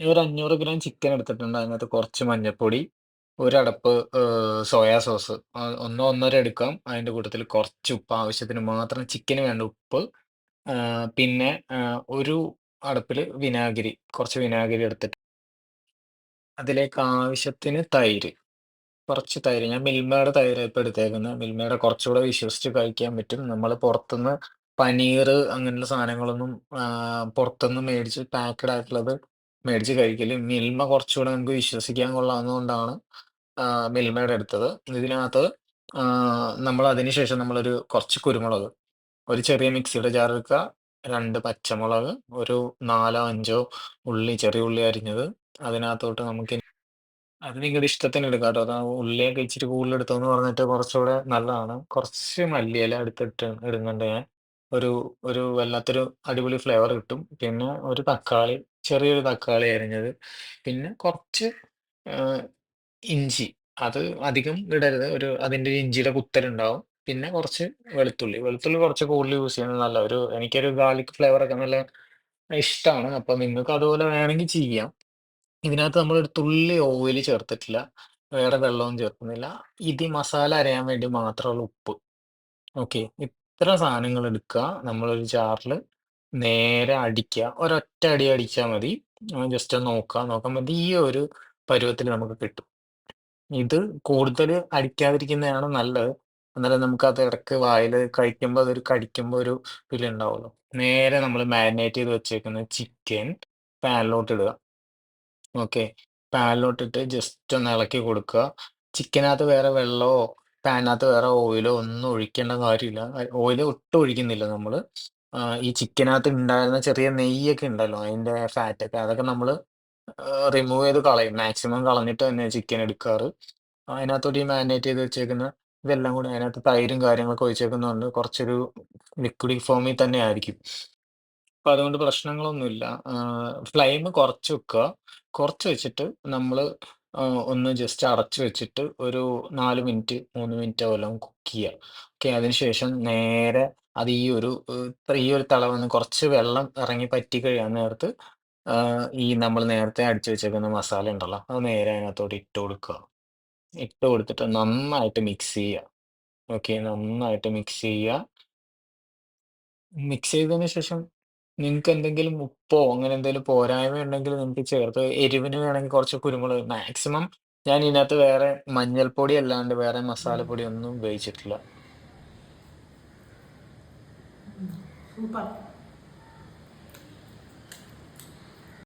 ഒരു 500 gram chicken എടുത്തിട്ടുണ്ട്. അതിനകത്ത് കുറച്ച് മഞ്ഞൾപ്പൊടി, ഒരടപ്പ് സോയാ സോസ്. ഒന്നോ ഒന്നര എടുക്കാം. അതിൻ്റെ കൂട്ടത്തില് കുറച്ച് ഉപ്പ് ആവശ്യത്തിന് മാത്രം ചിക്കന് വേണ്ട ഉപ്പ്. പിന്നെ ഒരു അടപ്പില് വിനാഗിരി, കുറച്ച് വിനാഗിരി എടുത്തിട്ട് അതിലേക്ക് ആവശ്യത്തിന് തൈര്. കുറച്ച് തൈര്. ഞാൻ മിൽമയുടെ തൈരാ ഇപ്പൊ എടുത്തേക്കുന്നത്. മിൽമയുടെ കുറച്ചുകൂടെ വിശ്വസിച്ച് കഴിക്കാൻ പറ്റും. നമ്മള് പുറത്തുന്ന് പനീറ് അങ്ങനെയുള്ള സാധനങ്ങളൊന്നും പുറത്തുന്ന് മേടിച്ച് പാക്ക്ഡ് ആയിട്ടുള്ളത് മേടിച്ച് കഴിക്കല്. മിൽമ കുറച്ചുകൂടെ നമുക്ക് വിശ്വസിക്കാൻ കൊള്ളാവുന്നതുകൊണ്ടാണ് മിൽമയുടെ എടുത്തത്. ഇതിനകത്ത് നമ്മളതിന് ശേഷം നമ്മളൊരു കുറച്ച് കുരുമുളക്, ഒരു ചെറിയ മിക്സിയുടെ ജാർ എടുക്കുക, 2 പച്ചമുളക്, ഒരു 4 5 ഉള്ളി, ചെറിയ ഉള്ളി അരിഞ്ഞത് അതിനകത്തോട്ട് നമുക്ക് അത് നിങ്ങളുടെ ഇഷ്ടത്തിന് എടുക്കാം ട്ടോ. ഉള്ളിയൊക്കെ ഇച്ചിരി കൂടുതൽ എടുത്തോന്ന് പറഞ്ഞിട്ട് കുറച്ചുകൂടെ നല്ലതാണ്. കുറച്ച് മല്ലിയില എടുത്തിട്ട് ഇടുന്നുണ്ട് ഞാൻ. ഒരു ഒരു വല്ലാത്തൊരു അടിപൊളി ഫ്ലേവർ കിട്ടും. പിന്നെ ഒരു തക്കാളി, ചെറിയൊരു തക്കാളി അരിഞ്ഞത്. പിന്നെ കുറച്ച് ആഹ്, ഇഞ്ചി. അത് അധികം ഇടരുത്. അതിന്റെ ഒരു ഇഞ്ചിയുടെ കുത്തലുണ്ടാവും. പിന്നെ കുറച്ച് വെളുത്തുള്ളി. വെളുത്തുള്ളി കുറച്ച് കൂടുതൽ യൂസ് ചെയ്യുന്നത് നല്ലതാ. എനിക്കൊരു ഗാർലിക് ഫ്ലേവറൊക്കെ നല്ല ഇഷ്ടാണ്. അപ്പൊ നിങ്ങൾക്ക് അതുപോലെ വേണമെങ്കിൽ ചെയ്യാം. ഇതിനകത്ത് നമ്മളൊരു തുള്ളി ഓയില് ചേർത്തിട്ടില്ല. വേറെ വെള്ളവും ചേർക്കുന്നില്ല. ഇത് ഈ മസാല അരയാൻ വേണ്ടി മാത്രമുള്ള ഉപ്പ്. ഓക്കെ. ഇത്ര സാധനങ്ങൾ എടുക്കുക. നമ്മളൊരു ജാറില് നേരെ അടിക്കുക. ഒരൊറ്റ അടി അടിച്ചാ മതി. ജസ്റ്റ് ഒന്ന് നോക്കുക. നോക്കുമ്പോ ഈ ഒരു പരുവത്തില് നമുക്ക് കിട്ടും. ഇത് കൂടുതല് അടിക്കാതിരിക്കുന്നതാണ് നല്ലത്. എന്നാലേ നമുക്കത് ഇടക്ക് വായില് കഴിക്കുമ്പോ അതൊരു കടിക്കുമ്പോ ഒരു ഫീൽ ഉണ്ടാവുള്ളൂ. നേരെ നമ്മള് മാരിനേറ്റ് ചെയ്ത് വെച്ചേക്കുന്ന ചിക്കൻ പാനിലോട്ട് ഇടുക. ഓക്കെ. പാനിലോട്ടിട്ട് ജസ്റ്റ് ഒന്ന് ഇളക്കി കൊടുക്കുക. ചിക്കനകത്ത് വേറെ വെള്ളമോ, പാനിനകത്ത് വേറെ ഓയിലോ ഒന്നും ഒഴിക്കേണ്ട കാര്യമില്ല. ഓയില് ഒട്ടും ഒഴിക്കുന്നില്ല നമ്മള്. ഈ ചിക്കനകത്ത് ഉണ്ടായിരുന്ന ചെറിയ നെയ്യൊക്കെ ഉണ്ടല്ലോ, അതിന്റെ ഫാറ്റൊക്കെ അതൊക്കെ നമ്മള് റിമൂവ് ചെയ്ത് കളയും. മാക്സിമം കളഞ്ഞിട്ട് തന്നെ ചിക്കൻ എടുക്കാറ്. അതിനകത്തോട്ട് ഈ മാരിനേറ്റ് ചെയ്ത് വെച്ചേക്കുന്ന ഇതെല്ലാം കൂടി അതിനകത്ത് തൈരും കാര്യങ്ങളൊക്കെ ഒഴിച്ചേക്കുന്നതുകൊണ്ട് കുറച്ചൊരു ലിക്വിഡി ഫോമിൽ തന്നെ ആയിരിക്കും. അപ്പൊ അതുകൊണ്ട് പ്രശ്നങ്ങളൊന്നുമില്ല. ഫ്ലെയിം കുറച്ച് വെക്കുക. കുറച്ച് വെച്ചിട്ട് നമ്മള് ഒന്ന് ജസ്റ്റ് അടച്ച് വെച്ചിട്ട് ഒരു 4 മിനിറ്റ്, 3 മിനിറ്റ് വല്ലതും കുക്ക് ചെയ്യുക. ഓക്കെ. അതിനുശേഷം നേരെ അത് ഈ ഒരു തള വന്ന് കുറച്ച് വെള്ളം ഇറങ്ങി പറ്റി കഴിയാൻ നേരത്ത് ഈ നമ്മൾ നേരത്തെ അടിച്ച് വെച്ചേക്കുന്ന മസാല ഉണ്ടല്ലോ, അത് നേരെ അതിനകത്തോട്ട് ഇട്ട് കൊടുക്കുക. ഇട്ട് കൊടുത്തിട്ട് നന്നായിട്ട് മിക്സ് ചെയ്യുക. ഓക്കെ. നന്നായിട്ട് മിക്സ് ചെയ്യുക. മിക്സ് ചെയ്തതിന് ശേഷം നിങ്ങൾക്ക് എന്തെങ്കിലും ഉപ്പോ അങ്ങനെ എന്തെങ്കിലും പോരായ്മ ഉണ്ടെങ്കിൽ നിങ്ങൾക്ക് ചേർത്ത് എരിവിന് വേണമെങ്കിൽ കുറച്ച് കുരുമുളക് മാക്സിമം ഞാൻ ഇതിനകത്ത് വേറെ മഞ്ഞൾപ്പൊടി അല്ലാണ്ട് വേറെ മസാലപ്പൊടി ഒന്നും ഉപയോഗിച്ചിട്ടില്ല. സൂപ്പർ.